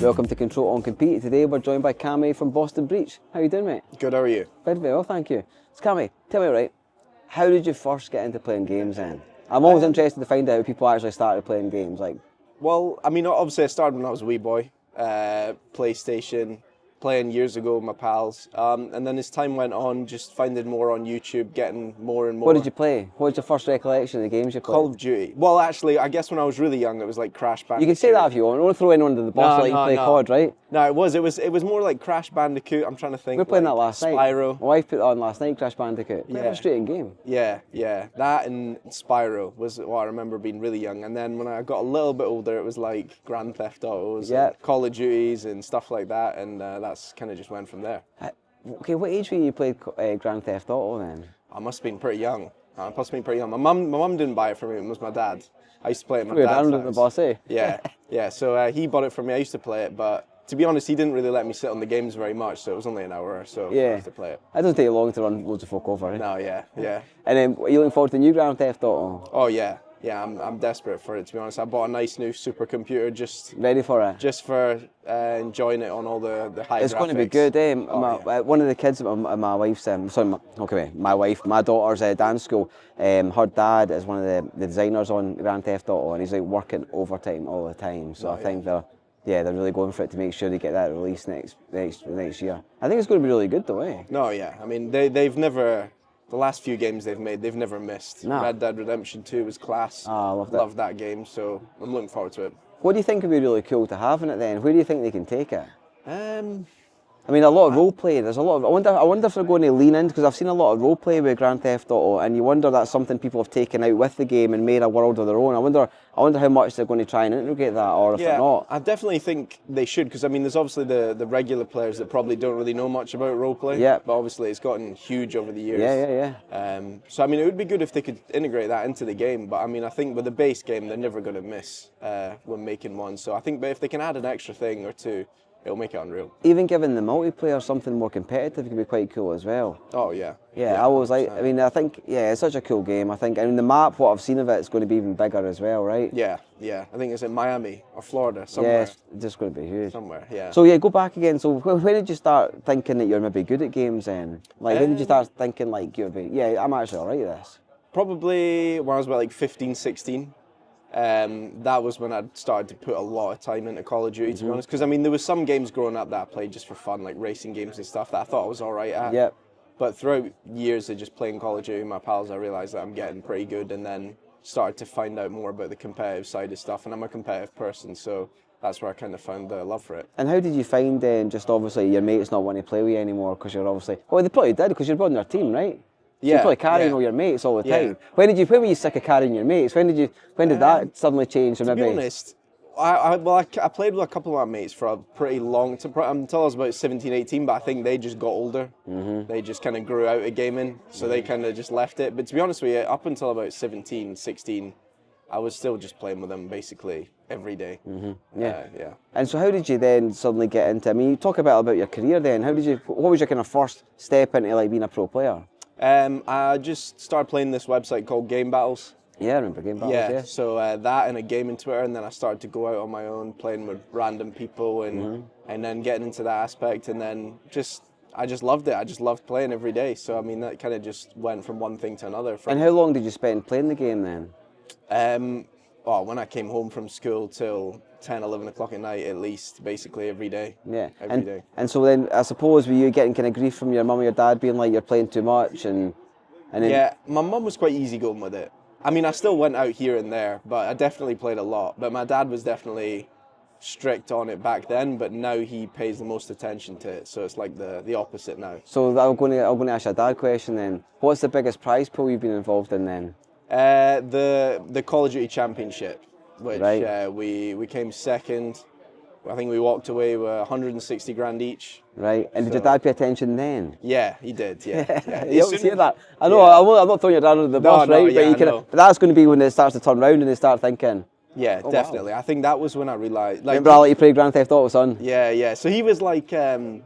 Welcome to Control on Compete. Today we're joined by Cammy from Boston Breach. How you doing, mate? Good, how are you? Very well, thank you. So Cammy, tell me right, how did you first get into playing games then? I'm always interested to find out how people actually started playing games. Well, I mean, obviously I started when I was a wee boy. PlayStation, playing years ago with my pals. And then as time went on, just finding more on YouTube, getting more and more. What did you play? What was your first recollection of the games you played? Call of Duty. Well, actually, I guess when I was really young, it was like Crash Bandicoot. You can say that if you want. I don't want to throw anyone under the bus like you play COD, right? No, it was more like Crash Bandicoot. I'm trying to think. We were playing that last night. Spyro. My wife put it on last night, Crash Bandicoot. Quite a frustrating game. Yeah. That and Spyro was what I remember being really young. And then when I got a little bit older, it was like Grand Theft Autos, and Call of Duties and stuff like that. And that's kind of just went from there. Okay, what age were you played Grand Theft Auto then? I must have been pretty young. My mum didn't buy it for me. It was my dad. I used to play it at my dad's house. The boss, eh? Yeah. So he bought it for me. I used to play it, but to be honest, he didn't really let me sit on the games very much. So it was only an hour or so. I used to play it. It doesn't take long to run loads of folk over, eh? No, yeah. And then, are you looking forward to the new Grand Theft Auto? Oh yeah. Yeah, I'm desperate for it, to be honest. I bought a nice new supercomputer just... Ready for it? Just for enjoying it on all the high graphics. It's going to be good, eh? One of the kids at my wife's... my daughter's dance school, her dad is one of the designers on Grand Theft Auto, and he's like working overtime all the time. So I think they're really going for it to make sure they get that released next year. I think it's going to be really good though, eh? No, yeah. I mean, they've never... The last few games they've made, they've never missed. No. Red Dead Redemption 2 was class. I loved it. Loved that game, so I'm looking forward to it. What do you think would be really cool to have in it then? Where do you think they can take it? I mean, a lot of role play. There's a lot of. I wonder if they're going to lean in, because I've seen a lot of role play with Grand Theft Auto, and you wonder that's something people have taken out with the game and made a world of their own. I wonder how much they're going to try and integrate that, or if they're not. I definitely think they should, because I mean, there's obviously the regular players that probably don't really know much about role play. Yeah. But obviously, it's gotten huge over the years. Yeah. So I mean, it would be good if they could integrate that into the game. But I mean, I think with the base game, they're never going to miss when making one. So I think if they can add an extra thing or two, it'll make it unreal. Even giving the multiplayer something more competitive can be quite cool as well. Oh, yeah. Yeah, I was like, I think, it's such a cool game. I think, the map, what I've seen of it, it's going to be even bigger as well, right? Yeah. I think it's in Miami or Florida, somewhere. Yeah, it's just going to be huge. Somewhere, yeah. So, go back again. So, when did you start thinking that you're maybe good at games then? Like, when did you start thinking, like, I'm actually all right at this? Probably when I was about, like, 15, 16. That was when I started to put a lot of time into Call of Duty, to be honest. Because, I mean, there was some games growing up that I played just for fun, like racing games and stuff, that I thought I was all right at. Yep. But throughout years of just playing Call of Duty with my pals, I realised that I'm getting pretty good, and then started to find out more about the competitive side of stuff. And I'm a competitive person, so that's where I kind of found the love for it. And how did you find then, just obviously your mates not wanting to play with you anymore, because you're obviously... Well, they probably did, because you're on their team, right? So you're probably carrying all your mates all the time. When were you sick of carrying your mates? When did that suddenly change? To be honest, I played with a couple of my mates for a pretty long time, until I was about 17, 18, but I think they just got older. They just kind of grew out of gaming, so they kind of just left it. But to be honest with you, up until about 17, 16, I was still just playing with them basically every day. Yeah. And so how did you then suddenly get into, I mean, you talk about your career then, what was your kind of first step into like being a pro player? I just started playing this website called Game Battles. Yeah, I remember Game Battles, yeah. So that and a gaming Twitter, and then I started to go out on my own, playing with random people, and then getting into that aspect, and then I just loved it. I just loved playing every day. So I mean, that kind of just went from one thing to another. And how long did you spend playing the game then? When I came home from school till 10, 11 o'clock at night at least, basically every day. Yeah. Every day. And so then, I suppose, were you getting kind of grief from your mum or your dad being like, you're playing too much? And then... Yeah, my mum was quite easygoing with it. I mean, I still went out here and there, but I definitely played a lot. But my dad was definitely strict on it back then, but now he pays the most attention to it. So it's like the opposite now. So I'm going to ask you a dad question then. What's the biggest prize pool you've been involved in then? The Call of Duty Championship, which we came second. I think we walked away with 160 grand each. Right, and did your dad pay attention then? Yeah, he did, yeah. You don't hear that. I know, I'm not throwing your dad under the bus, right? But that's going to be when it starts to turn round and they start thinking. Yeah, definitely. Wow. I think that was when I realised. Like, remember I let you play Grand Theft Auto, son? Yeah. So he was like, as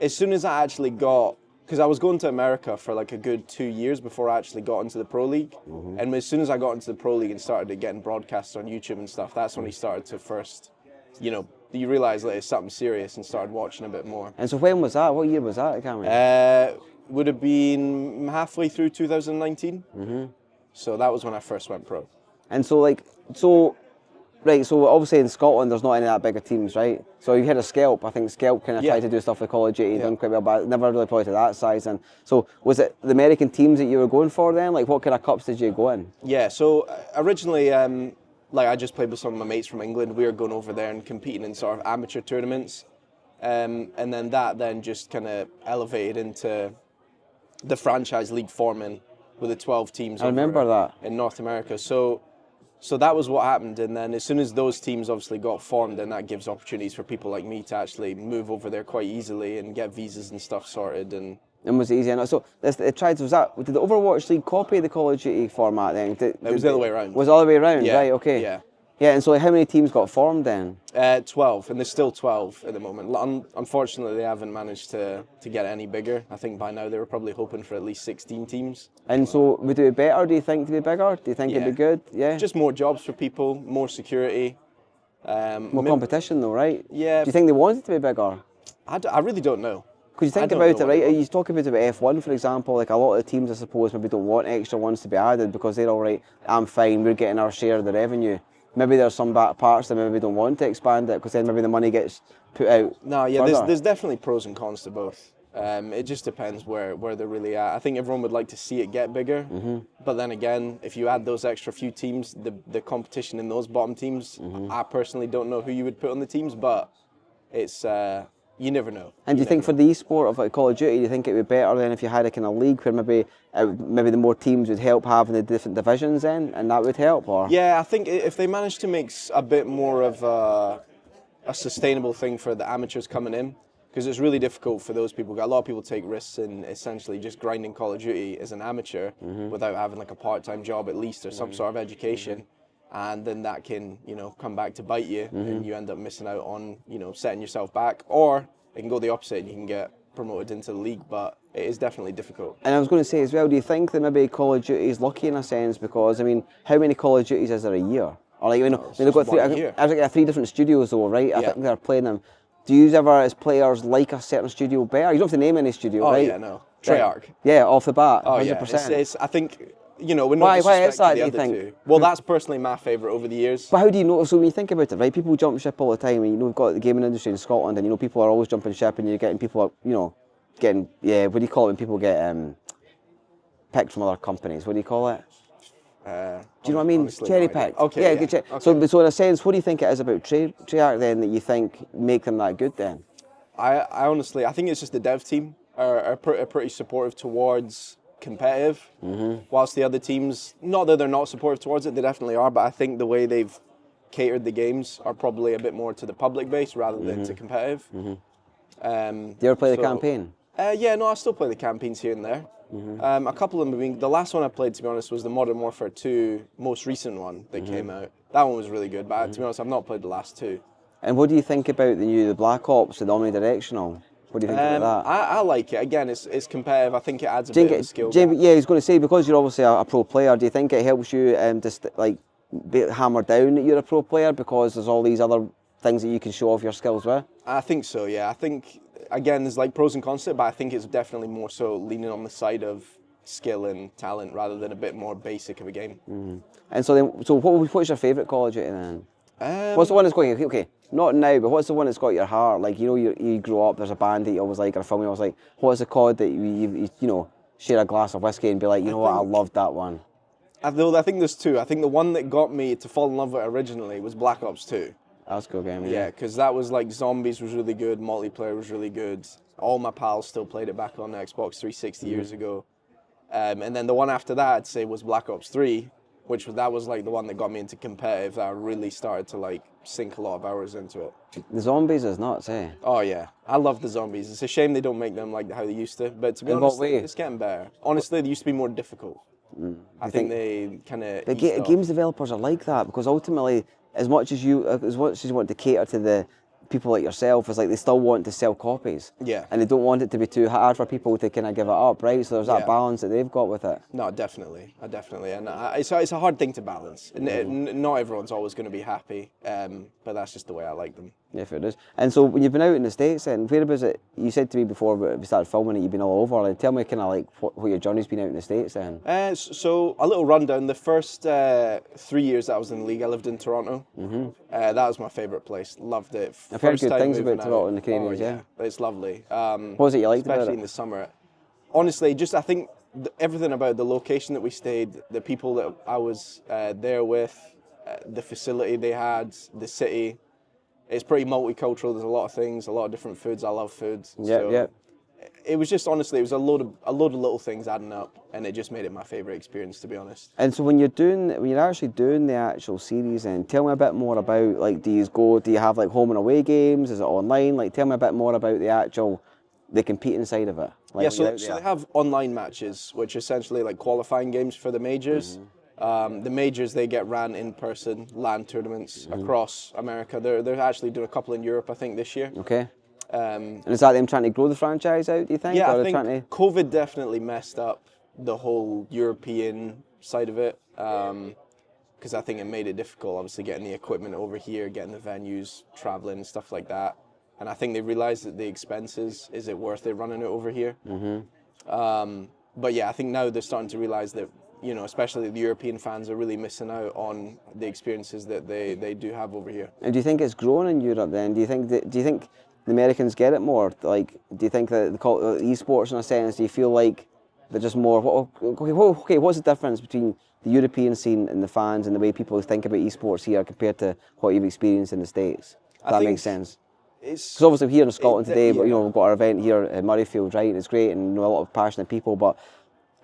soon as I actually got, because I was going to America for like a good 2 years before I actually got into the Pro League. And as soon as I got into the Pro League and started getting broadcasts on YouTube and stuff, that's when he started to first, you realise that it's something serious and started watching a bit more. And so when was that? What year was that, Cammy? Would have been halfway through 2019. So that was when I first went pro. And so right, so obviously in Scotland there's not any of that bigger teams, right? So you had a Skelp. I think Skelp kind of tried to do stuff with Call of Duty, done quite well, but never really probably to that size. And so was it the American teams that you were going for then? Like what kind of cups did you go in? Yeah, so originally, like I just played with some of my mates from England. We were going over there and competing in sort of amateur tournaments. And then that then just kind of elevated into the franchise league forming with the 12 teams I remember that. In North America. So that was what happened, and then as soon as those teams obviously got formed, then that gives opportunities for people like me to actually move over there quite easily and get visas and stuff sorted. And was it easy enough? So did the Overwatch League copy the Call of Duty format then? It was the other way around. Was it the other way around? Yeah. Right, okay. Yeah. Yeah, and so how many teams got formed then? 12, and there's still 12 at the moment. Unfortunately, they haven't managed to get any bigger. I think by now they were probably hoping for at least 16 teams. And so would it be better, do you think, to be bigger? Do you think it'd be good? Yeah. Just more jobs for people, more security. More competition though, right? Yeah. Do you think they want it to be bigger? I really don't know. Because you think about it, right? You talk about F1, for example, like a lot of the teams, I suppose, maybe don't want extra ones to be added because they're all right, I'm fine, we're getting our share of the revenue. Maybe there's some parts that maybe don't want to expand it because then maybe the money gets put out. No, yeah, further. there's definitely pros and cons to both. It just depends where they're really at. I think everyone would like to see it get bigger, but then again, if you add those extra few teams, the competition in those bottom teams, I personally don't know who you would put on the teams, but it's you never know. And do you think for the esport of like Call of Duty, do you think it would be better than if you had a kind of league where maybe the more teams would help having the different divisions then, and that would help? Or yeah, I think if they manage to make a bit more of a sustainable thing for the amateurs coming in, because it's really difficult for those people. A lot of people take risks in essentially just grinding Call of Duty as an amateur without having like a part-time job at least or some sort of education. And then that can, come back to bite you, and you end up missing out on, setting yourself back. Or it can go the opposite, and you can get promoted into the league, but it is definitely difficult. And I was going to say as well, do you think that maybe Call of Duty is lucky in a sense? Because, how many Call of Duties is there a year? Or like, they've got three different studios though, right? I think they're playing them. Do you ever, as players, like a certain studio better? You don't have to name any studio, right? Oh yeah, no. Treyarch. Yeah, off the bat, 100%. Oh yeah, it's I think... we're not why is that, do you think? Two. Well, that's personally my favourite over the years. But how do you know? So when you think about it, right, people jump ship all the time, and we've got the gaming industry in Scotland, and people are always jumping ship, and you're getting people, getting, what do you call it when people get picked from other companies? What do you call it? Do you know what I mean? Cherry picked. Okay. Yeah. Okay. So in a sense, what do you think it is about Treyarch then that you think make them that good then? I honestly, I think it's just the dev team are pretty supportive towards competitive, whilst the other teams, not that they're not supportive towards it, they definitely are, but I think the way they've catered the games are probably a bit more to the public base rather than to competitive. Do you ever play the campaign? Yeah, no, I still play the campaigns here and there. A couple of them, the last one I played, to be honest, was the Modern Warfare 2 most recent one that came out. That one was really good, but to be honest, I've not played the last two. And what do you think about the Black Ops, the omnidirectional? What do you think about that? I like it. Again, it's competitive. I think it adds a bit of skill. Yeah, I was going to say, because you're obviously a pro player, do you think it helps you just be hammered down that you're a pro player because there's all these other things that you can show off your skills with? I think so, yeah. I think, again, there's pros and cons to it, but I think it's definitely more so leaning on the side of skill and talent rather than a bit more basic of a game. And so what's your favourite Call of Duty then? What's the one that's going, okay, not now, but what's the one that's got your heart? Like, you grow up, there's a band that you always like, or a film you always like. What's the COD that you share a glass of whiskey and be like, what, I loved that one? I think there's two. I think the one that got me to fall in love with it originally was Black Ops 2. That's a good game, yeah. Because that was zombies was really good, multiplayer was really good. All my pals still played it back on Xbox 360 years ago. And then the one after that, I'd say, was Black Ops 3. That was the one that got me into competitive, that I really started to sink a lot of hours into it. The zombies is nuts, eh? Oh yeah, I love the zombies. It's a shame they don't make them like how they used to, but to be honest, it's getting better. Honestly, they used to be more difficult. I think they kind of. But games developers are like that because ultimately, as much as you want to cater to the people like yourself, it's they still want to sell copies. Yeah. And they don't want it to be too hard for people to kind of give it up, right? So there's that balance that they've got with it. No, definitely. And it's a hard thing to balance. Not everyone's always going to be happy, but that's just the way I like them. Yeah, fair is. And so when you've been out in the States then, where was it, you said to me before we started filming it, you've been all over, like, tell me kind of like what your journey's been out in the States then. So a little rundown, the first 3 years that I was in the league, I lived in Toronto. That was my favourite place, loved it. I've heard good things about Toronto and the Canadians, yeah. It's lovely. What was it you liked about it? Especially in the summer. Honestly, just I think everything about the location that we stayed, the people that I was there with, the facility they had, the city, it's pretty multicultural. There's a lot of things, a lot of different foods. I love foods. Yeah. It was just, honestly, it was a load of little things adding up, and it just made it my favourite experience, to be honest. And so when you're actually doing the actual series, then tell me a bit more about, like, do you have like home and away games? Is it online? Like, tell me a bit more about the competing side of it. Like, So they have online matches, which are essentially like qualifying games for the majors. The majors, they get ran in person, LAN tournaments across America. They're actually doing a couple in Europe, I think, this year. Okay. And is that them trying to grow the franchise out, do you think? Yeah, or I think COVID definitely messed up the whole European side of it, because I think it made it difficult, obviously, getting the equipment over here, getting the venues, traveling, and stuff like that. And I think they realised that the expenses, is it worth it running it over here? But yeah, I think now they're starting to realise that, especially the European fans are really missing out on the experiences that they do have over here. And do you think it's grown in Europe then? Do you think the Americans get it more? Like, do you think that they call it esports in a sense? Do you feel like they're just more, okay, what's the difference between the European scene and the fans and the way people think about esports here compared to what you've experienced in the States? If that makes sense. Because obviously we're here in Scotland today, but we've got our event here at Murrayfield, right? And it's great and a lot of passionate people, but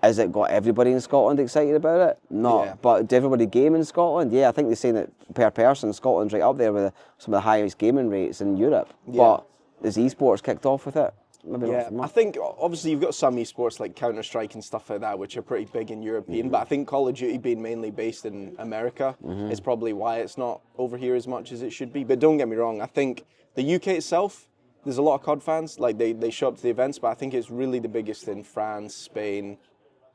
has it got everybody in Scotland excited about it? No. Yeah. But do everybody game in Scotland? Yeah, I think they're saying that per person, Scotland's right up there with some of the highest gaming rates in Europe. Yeah. But is esports kicked off with it? Maybe not so much. I think obviously you've got some esports like Counter-Strike and stuff like that, which are pretty big in European, but I think Call of Duty being mainly based in America is probably why it's not over here as much as it should be. But don't get me wrong, I think the UK itself, there's a lot of COD fans, like they show up to the events, but I think it's really the biggest in France, Spain,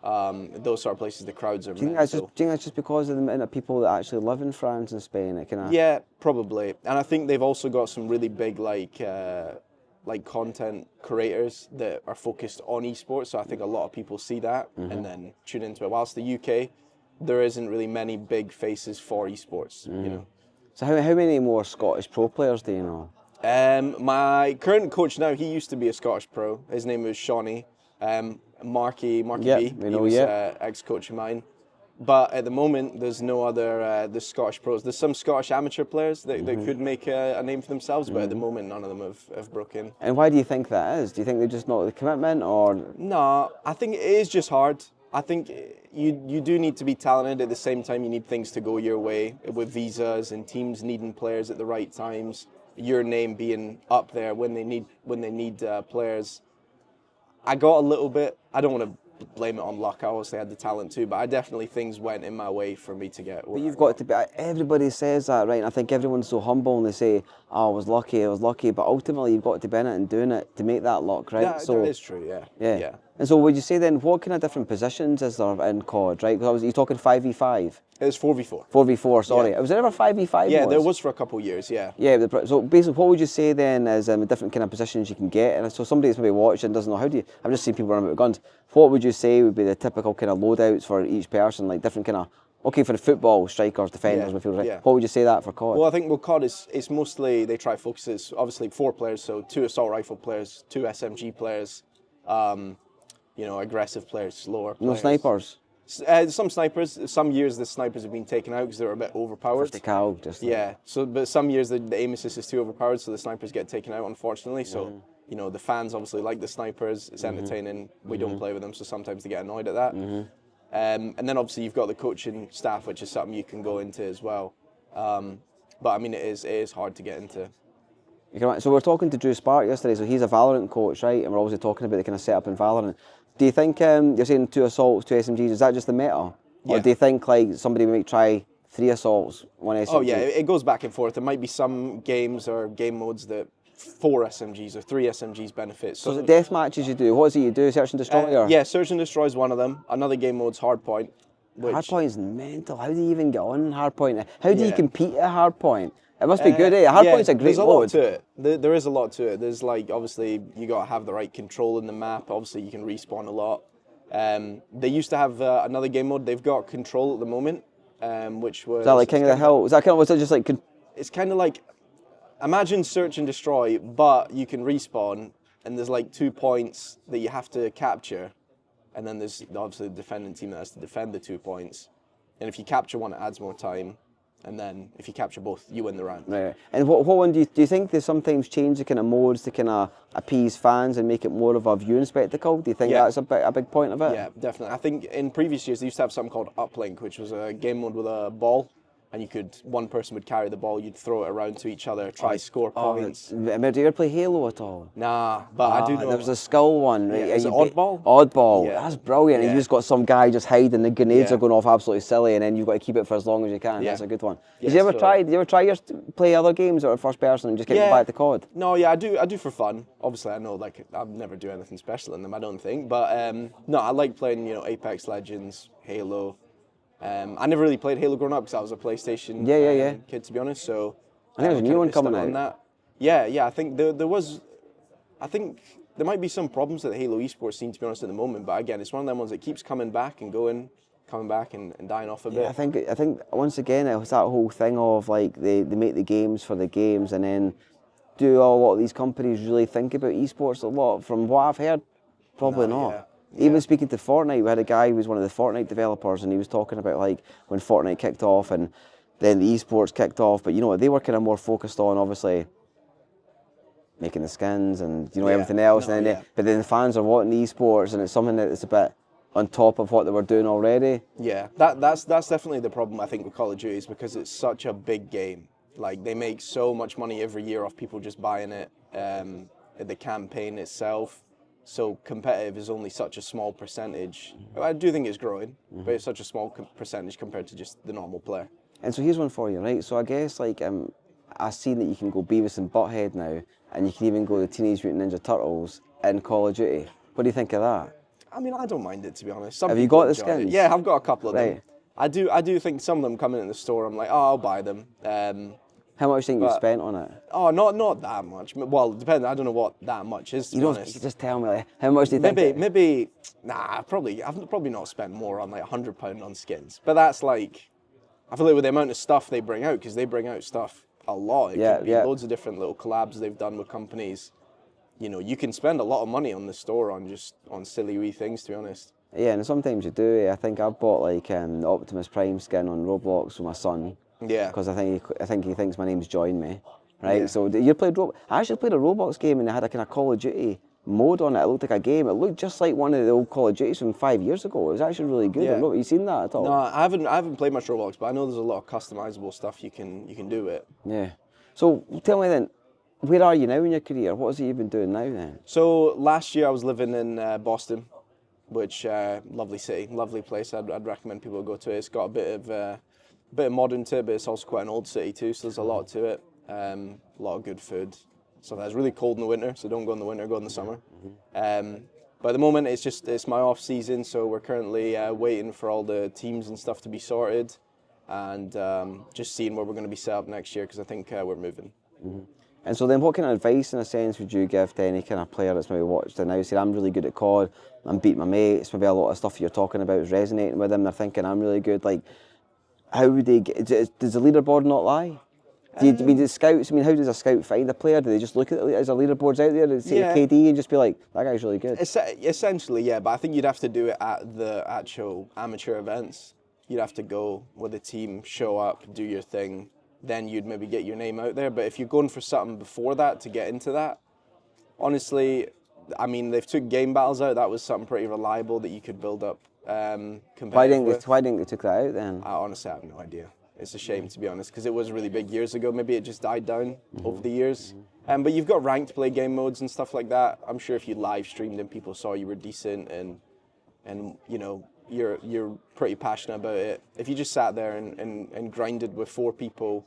those sort of places. The crowds are do you think that's just because of the amount of people that actually live in France and Spain? Yeah, probably. And I think they've also got some really big like content creators that are focused on esports, so I think a lot of people see that and then tune into it. Whilst the UK, there isn't really many big faces for esports, So how many more Scottish pro players do you know? My current coach now, he used to be a Scottish pro. His name was Shawnee. Marky B. He was ex-coach of mine. But at the moment, there's no other the Scottish pros. There's some Scottish amateur players that could make a name for themselves, but at the moment, none of them have broken. And why do you think that is? Do you think they're just not the commitment, or? No, I think it is just hard. I think you do need to be talented. At the same time, you need things to go your way with visas and teams needing players at the right times. Your name being up there when they need players. I got a little bit. I don't want to blame it on luck. I obviously had the talent too, but I definitely things went in my way for me to get. But you've got to be. Everybody says that, right? And I think everyone's so humble and they say, "Oh, I was lucky," but ultimately you've got to be in it and doing it to make that luck, right? Yeah, so that is true. Yeah. And so would you say then, what kind of different positions is there in COD, right? Because you're talking 5v5. It's 4v4. 4v4, sorry. Yeah. Was there ever 5v5? Yeah, there was for a couple of years, yeah. Yeah, so basically what would you say then is the different kind of positions you can get? And so somebody that's maybe watching doesn't know, I've just seen people run out with guns. What would you say would be the typical kind of loadouts for each person, like different kind of, okay, for the football, strikers, defenders, midfielders, right? What would you say that for COD? Well, I think with COD, it's mostly, they try focuses, obviously 4 players, so 2 assault rifle players, 2 SMG players, aggressive players, slower players. No snipers? Some snipers. Some years the snipers have been taken out because they were a bit overpowered. 50 cal, just like. Yeah. So, but some years the aim assist is too overpowered, so the snipers get taken out, unfortunately. So, the fans obviously like the snipers. It's entertaining. We don't play with them, so sometimes they get annoyed at that. And then obviously you've got the coaching staff, which is something you can go into as well. But I mean, it is hard to get into. So we're talking to Drew Spark yesterday, so he's a Valorant coach, right? And we're obviously talking about the kind of setup in Valorant. Do you think, you're saying 2 assaults, 2 SMGs, is that just the meta? Or do you think like somebody might try 3 assaults, 1 SMG? Oh yeah, it goes back and forth. There might be some games or game modes that 4 SMGs or 3 SMGs benefit. So is it death matches you do? What is it you do? Search and destroy? Yeah, search and destroy is one of them. Another game mode's hardpoint. Hardpoint's mental. How do you even get on hardpoint? How do you compete at hardpoint? It must be good, eh? Hardpoint's a great there's a lot mode. to it. There is a lot to it. There's like, obviously, you got to have the right control in the map. Obviously, you can respawn a lot. They used to have another game mode. They've got Control at the moment, which was... Is that like King of the Hill? Was it just like... It's kind of like, imagine Search and Destroy, but you can respawn, and there's like 2 points that you have to capture, and then there's obviously the defending team that has to defend the 2 points. And if you capture one, it adds more time. And then if you capture both, you win the round. Right. And what one do you think they sometimes change the kind of modes to kind of appease fans and make it more of a viewing spectacle? Do you think that's a big point of it? Yeah, definitely. I think in previous years they used to have something called Uplink, which was a game mode with a ball. And one person would carry the ball, you'd throw it around to each other, try score points. Do you ever play Halo at all? Nah, but I do know. There was a skull one, right? Yeah, is it Oddball? Oddball, Yeah. that's brilliant. Yeah. And you just got some guy just hiding, the grenades Yeah. are going off absolutely silly, and then you've got to keep it for as long as you can. Yeah. That's a good one. Yeah, Did you ever try play other games or first person and just get back to COD? No, yeah, I do for fun. Obviously, I know like I'll never do anything special in them, I don't think. But no, I like playing, Apex Legends, Halo. I never really played Halo growing up because I was a PlayStation kid, to be honest. So I think there's a new one coming out. That. Yeah. I think there was. I think there might be some problems with the Halo esports scene, to be honest, at the moment. But again, it's one of them ones that keeps coming back and dying off a bit. I think once again it was that whole thing of like they make the games for the games, and then do a lot of these companies really think about esports a lot? From what I've heard, probably not. Yeah. Even speaking to Fortnite, we had a guy who was one of the Fortnite developers, and he was talking about like when Fortnite kicked off and then the esports kicked off, but they were kind of more focused on obviously making the skins and everything else, but then the fans are wanting the esports, and it's something that's a bit on top of what they were doing already. Yeah, that's definitely the problem I think with Call of Duty, is because it's such a big game. Like they make so much money every year off people just buying it, the campaign itself. So competitive is only such a small percentage. I do think it's growing, but it's such a small percentage compared to just the normal player. And so here's one for you, right? So I guess like I've seen that you can go Beavis and Butthead now, and you can even go the Teenage Mutant Ninja Turtles in Call of Duty. What do you think of that? I mean, I don't mind it, to be honest. Have you got the skins? Yeah, I've got a couple of them. Right. I do think some of them come in the store, I'm like, oh, I'll buy them. How much do you think you've spent on it? Oh, not that much. Well, it depends. I don't know what that much is, to be honest. You just tell me, like, how much do you think? Maybe, I've probably not spent more on like £100 on skins. But that's like, I feel like with the amount of stuff they bring out, because they bring out stuff a lot. It could be loads of different little collabs they've done with companies. You can spend a lot of money on the store on silly wee things, to be honest. Yeah, and sometimes you do. I think I've bought like the Optimus Prime skin on Roblox with my son. Yeah. Because I think he thinks my name's Join Me, right? Yeah. So you played I actually played a Roblox game, and they had a kind of Call of Duty mode on it. It looked like a game. It looked just like one of the old Call of Duties from 5 years ago. It was actually really good. Yeah. Have you seen that at all? No, I haven't played much Roblox, but I know there's a lot of customizable stuff you can do with it. Yeah. So tell me then, where are you now in your career? What is it you've been doing now then? So last year I was living in Boston, which lovely city, lovely place. I'd recommend people go to it. It's got a bit of modern to it, but it's also quite an old city too, so there's a lot to it. A lot of good food. So it's really cold in the winter, so don't go in the winter, go in the summer. But at the moment it's my off season, so we're currently waiting for all the teams and stuff to be sorted, and just seeing where we're going to be set up next year, because I think we're moving. And so then what kind of advice, in a sense, would you give to any kind of player that's maybe watched it now, saying, I'm really good at COD, I'm beating my mates, maybe a lot of stuff you're talking about is resonating with them, they're thinking, I'm really good. Like, how would they get, does the leaderboard not lie? Do the scouts, how does a scout find a player? Do they just look at it as a leaderboards out there and see a KD and just be like, that guy's really good? Essentially, yeah, but I think you'd have to do it at the actual amateur events. You'd have to go with a team, show up, do your thing, then you'd maybe get your name out there. But if you're going for something before that to get into that, honestly, they've took game battles out. That was something pretty reliable that you could build up. Why didn't they took that out then? I honestly have no idea. It's a shame, to be honest, because it was really big years ago. Maybe it just died down over the years. But you've got ranked play game modes and stuff like that. I'm sure if you live streamed and people saw you were decent and you're pretty passionate about it. If you just sat there and grinded with 4 people,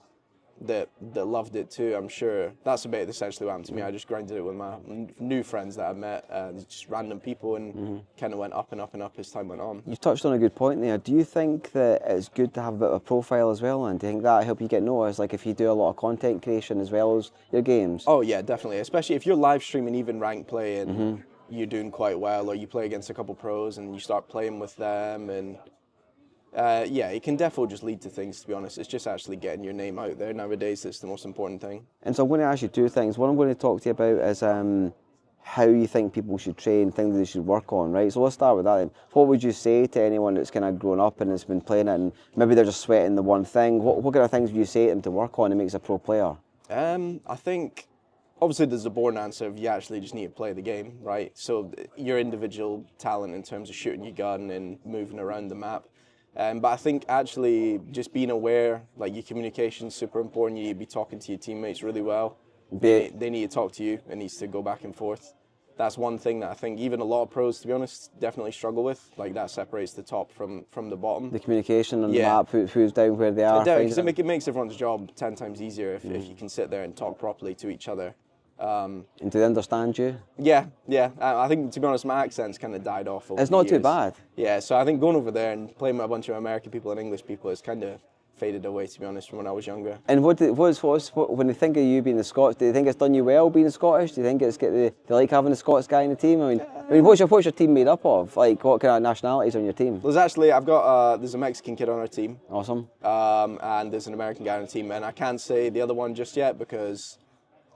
that loved it too. I'm sure that's a bit essentially what happened to me. I just grinded it with my new friends that I met, just random people, and kind of went up and up and up as time went on. You touched on a good point there. Do you think that it's good to have a bit of a profile as well, and do you think that help you get noticed? Like if you do a lot of content creation as well as your games? Oh yeah, definitely. Especially if you're live streaming even ranked play and you're doing quite well, or you play against a couple pros and you start playing with them, and yeah, it can definitely just lead to things, to be honest. It's just actually getting your name out there nowadays that's the most important thing. And so I'm going to ask you two things. What I'm going to talk to you about is how you think people should train, things they should work on, right? So let's start with that then. What would you say to anyone that's kind of grown up and has been playing it and maybe they're just sweating the one thing? What kind of things would you say to them to work on that makes a pro player? I think, obviously there's a boring answer of you actually just need to play the game, right? So your individual talent in terms of shooting your gun and moving around the map. But I think actually just being aware, like your communication's super important. You need to be talking to your teammates really well. They need to talk to you. It needs to go back and forth. That's one thing that I think even a lot of pros, to be honest, definitely struggle with. Like that separates the top from the bottom. The communication on the map, who's down where they are. Because it makes everyone's job 10 times easier if you can sit there and talk properly to each other. And do they understand you? Yeah. I think, to be honest, my accent's kind of died off over It's not the too years. bad. Yeah, so I think going over there and playing with a bunch of American people and English people has kind of faded away, to be honest, from when I was younger. And what when they think of you being the Scots, do they think it's done you well being Scottish? Do you think they like having a Scots guy in the team? I mean, what's your team made up of? Like, what kind of nationalities on your team? There's actually, there's a Mexican kid on our team. Awesome. And there's an American guy on the team, and I can't say the other one just yet because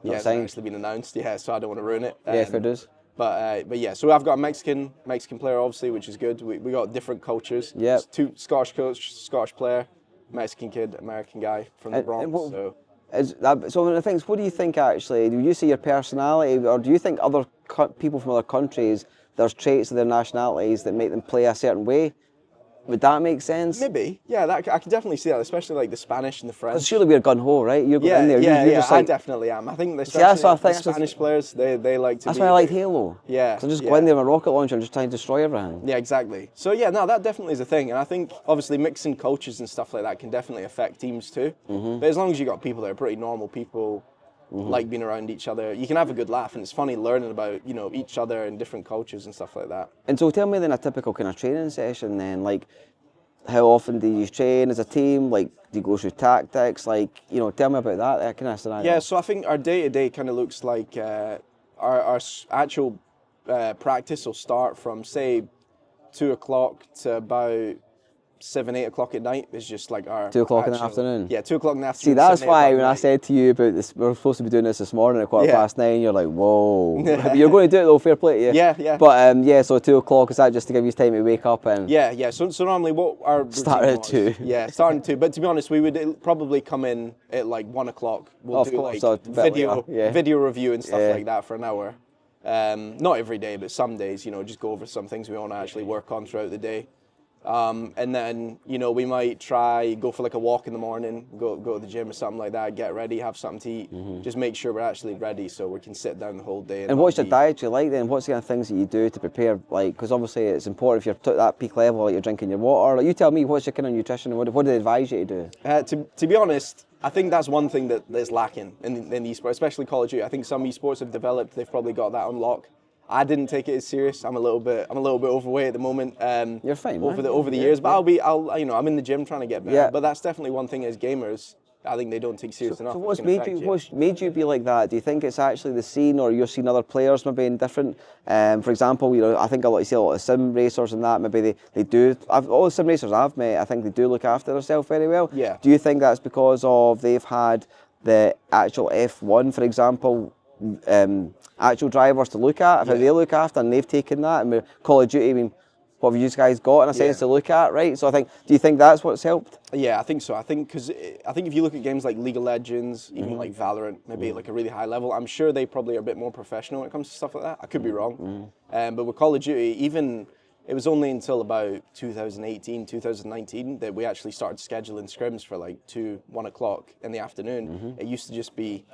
he hasn't actually been announced. Yeah, so I don't want to ruin it. Yeah, fair dues. But yeah, so I've got a Mexican player, obviously, which is good. We got different cultures. Yeah. Two Scottish coach, Scottish player, Mexican kid, American guy from the Bronx. So one of the things, what do you think actually? Do you see your personality, or do you think other people from other countries, there's traits of their nationalities that make them play a certain way? Would that make sense? Maybe, yeah. I can definitely see that, especially like the Spanish and the French. Because surely we're gun-ho, right? You're in there. Yeah, you're just like, I definitely am. I think the Spanish players, they like to. That's why I liked Halo. Yeah. So just go in there with a rocket launcher and just try and destroy everything. Yeah, exactly. So yeah, no, that definitely is a thing, and I think obviously mixing coaches and stuff like that can definitely affect teams too. But as long as you got people that are pretty normal people. Like being around each other, you can have a good laugh, and it's funny learning about each other and different cultures and stuff like that. And so tell me then a typical kind of training session then, like how often do you train as a team? Like do you go through tactics? Like tell me about that kind of scenario. Yeah, so I think our day-to-day kind of looks like our actual practice will start from say 2 o'clock to about 7, 8 o'clock at night is just like our 2 o'clock in the afternoon. Yeah, 2 o'clock in the afternoon. See, that's why when I said to you about this, we're supposed to be doing this morning at 9:15, you're like, whoa. You're going to do it though, fair play to you. Yeah. But yeah, so 2 o'clock, is that just to give you time to wake up and? Yeah. So normally what our start at 2. Yeah, starting at 2. But to be honest, we would probably come in at like 1 o'clock. We'll do like video review and stuff like that for an hour. Not every day, but some days, just go over some things we want to actually work on throughout the day. And then, we might try, go for like a walk in the morning, go to the gym or something like that, get ready, have something to eat, just make sure we're actually ready so we can sit down the whole day. And what's your dietary like then? What's the kind of things that you do to prepare, like, because obviously it's important if you're at that peak level, like you're drinking your water, like you tell me, what's your kind of nutrition, what do they advise you to do? To be honest, I think that's one thing that's lacking in esports, especially Call of Duty. I think some esports have developed, they've probably got that on lock. I didn't take it as serious. I'm a little bit overweight at the moment. You're fine, over the years, but I'm in the gym trying to get better. Yeah. But that's definitely one thing as gamers, I think they don't take serious enough. So what's made you be like that? Do you think it's actually the scene, or you're seeing other players maybe in different? For example, I think you see a lot of sim racers and that. Maybe they do. All the sim racers I've met, I think they do look after themselves very well. Yeah. Do you think that's because of they've had the actual F1, for example? Actual drivers to look at, how they look after, and they've taken that. And with Call of Duty, I mean, what have you guys got in a sense to look at, right? So do you think that's what's helped? Yeah, I think so. I think if you look at games like League of Legends, even like Valorant, maybe like a really high level, I'm sure they probably are a bit more professional when it comes to stuff like that. I could be wrong. But with Call of Duty, it was only until about 2018, 2019 that we actually started scheduling scrims for like 1 o'clock in the afternoon. It used to just be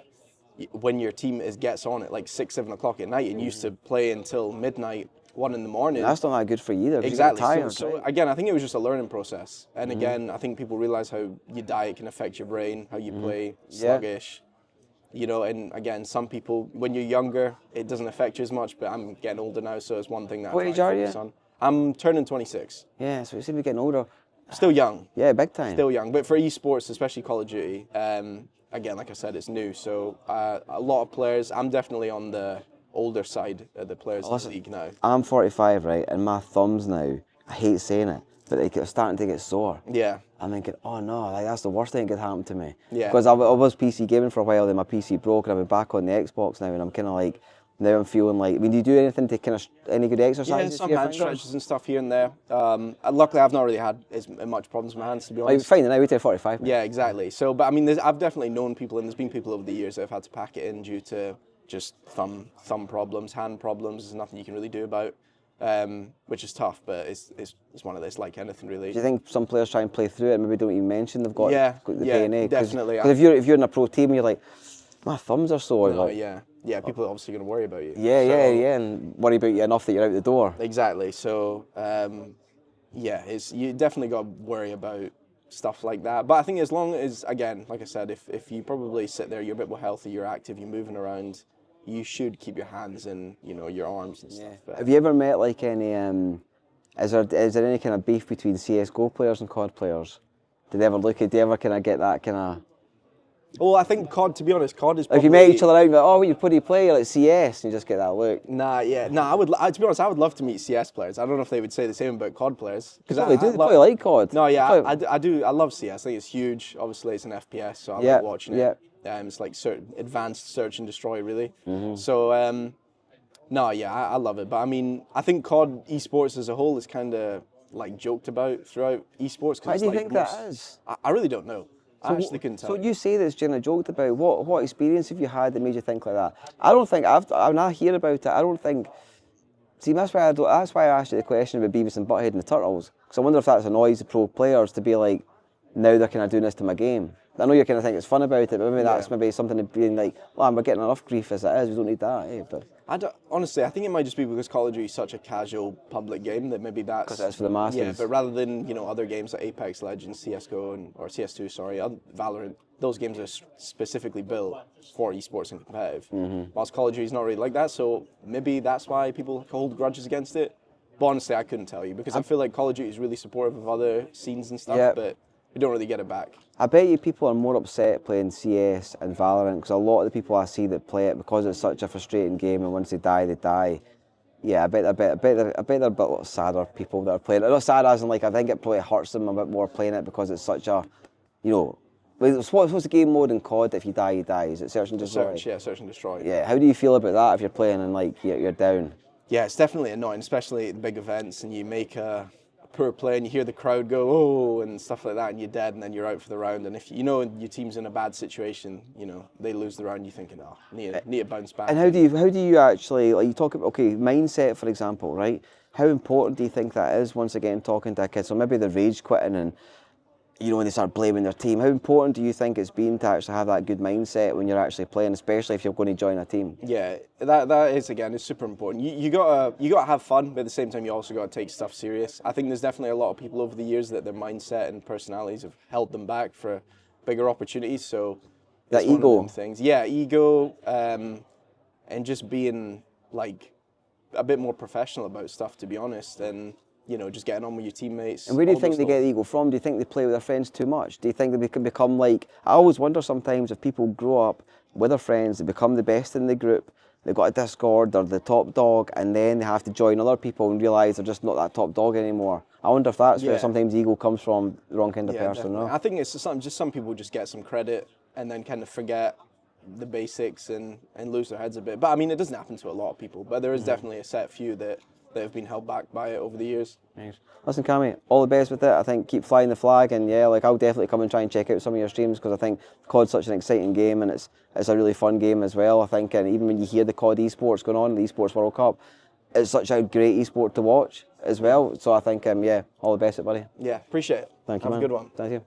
when your team gets on at like 6, 7 o'clock at night and used to play until midnight 1 in the morning. And that's not that good for you either. Exactly. You get tired, So right? again, I think it was just a learning process. And again, I think people realize how your diet can affect your brain, how you play, sluggish. You know, and again, some people, when you're younger, it doesn't affect you as much, but I'm getting older now, so it's one thing that What I age try are to you? focus on. I'm turning 26. Yeah, so you seem to be getting older. Still young. Yeah, big time. Still young. But for esports, especially Call of Duty, again, like I said, it's new. So a lot of players, I'm definitely on the older side of the players in the league now. I'm 45, right, and my thumbs now, I hate saying it, but they're starting to get sore. Yeah. I'm thinking, oh no, like, that's the worst thing that could happen to me. Yeah. Because I was PC gaming for a while, then my PC broke, and I've been back on the Xbox now, and I'm kind of like, now I'm feeling like, I mean, do you do anything to kind of, any good exercises? Yeah, some hand stretches and stuff here and there. Luckily, I've not really had as much problems with my hands, to be Oh, you're honest. fine now, we take 45. Yeah, exactly. So, but I mean, I've definitely known people, and there's been people over the years that have had to pack it in due to just thumb problems, hand problems. There's nothing you can really do about, which is tough. But it's one of those, like anything really. Do you think some players try and play through it and maybe don't even mention they've got the pain? Definitely. Because if you're in a pro team, you're like, my thumbs are sore. No, like, yeah. People are obviously going to worry about you. Yeah, and worry about you enough that you're out the door. Exactly. So, you definitely got to worry about stuff like that. But I think as long as, again, like I said, if you probably sit there, you're a bit more healthy, you're active, you're moving around, you should keep your hands and your arms and stuff. But have you ever met like any? Is there any kind of beef between CS:GO players and COD players? Did they ever look at? Do you ever kind of get that kind of? Well, I think COD, to be honest, COD is probably... If you met each other out, you're like, oh, what do you play? You're like CS, and you just get that look. To be honest, I would love to meet CS players. I don't know if they would say the same about COD players. They probably like COD. No, yeah, I do. I love CS. I think it's huge. Obviously, it's an FPS, so I like watching it. It's like advanced search and destroy, really. So, I love it. But I mean, I think COD esports as a whole is kind of like joked about throughout esports. Why do you think that is? I really don't know. I actually couldn't tell. So you say this during a joke about what experience have you had that made you think like that? I don't think when I hear about it, I don't think. See, that's why I asked you the question about Beavis and Butthead and the Turtles, because I wonder if that annoys the pro players to be like, now they're kind of doing this to my game. I know you kind of think it's fun about it, but maybe that's maybe something of being like, well, we're getting enough grief as it is. We don't need that. But honestly, I think it might just be because Call of Duty is such a casual public game that maybe that's... Because it's for the masses. Yeah, but rather than, other games like Apex Legends, CSGO, or CS2, sorry, Valorant, those games are specifically built for esports and competitive. Whilst Call of Duty is not really like that, so maybe that's why people hold grudges against it. But honestly, I couldn't tell you, because I feel like Call of Duty is really supportive of other scenes and stuff, but we don't really get it back. I bet you people are more upset playing CS and Valorant, because a lot of the people I see that play it, because it's such a frustrating game, and once they die, they die. Yeah, I bet they're a bit sadder people that are playing it. Not sad as in like, I think it probably hurts them a bit more playing it because it's such a, what's the game mode in COD? If you die, you die. Is it search and destroy? Search and destroy. Yeah. How do you feel about that if you're playing and like you're down? Yeah, it's definitely annoying, especially at big events, and you make a poor play and you hear the crowd go, oh, and stuff like that, and you're dead, and then you're out for the round. And if your team's in a bad situation, they lose the round, you're thinking, oh, need to bounce back. And how do you actually, like, you talk about, okay, mindset, for example, right? How important do you think that is, once again, talking to a kid? So maybe they're rage quitting and, when they start blaming their team. How important do you think it's been to actually have that good mindset when you're actually playing, especially if you're going to join a team? Yeah, that is, again, it's super important. You gotta have fun, but at the same time you also gotta take stuff serious. I think there's definitely a lot of people over the years that their mindset and personalities have held them back for bigger opportunities. So that ego, one of them things. Yeah, ego, and just being like a bit more professional about stuff, to be honest, and just getting on with your teammates. And where do you think they get the ego from? Do you think they play with their friends too much? Do you think they can become like, I always wonder sometimes if people grow up with their friends, they become the best in the group, they've got a Discord, they're the top dog, and then they have to join other people and realise they're just not that top dog anymore. I wonder if that's where sometimes ego comes from, the wrong kind of person. No? I think it's some people just get some credit and then kind of forget the basics and lose their heads a bit. But I mean, it doesn't happen to a lot of people, but there is definitely a set few that have been held back by it over the years. Nice. Listen, Cammy, all the best with it. I think keep flying the flag, and I'll definitely come and try and check out some of your streams, because I think COD's such an exciting game, and it's a really fun game as well. I think, and even when you hear the COD esports going on, the esports World Cup, it's such a great esport to watch as well. So I think, all the best, buddy. Yeah, appreciate it. Thank you, man. Have a good one. Thank you.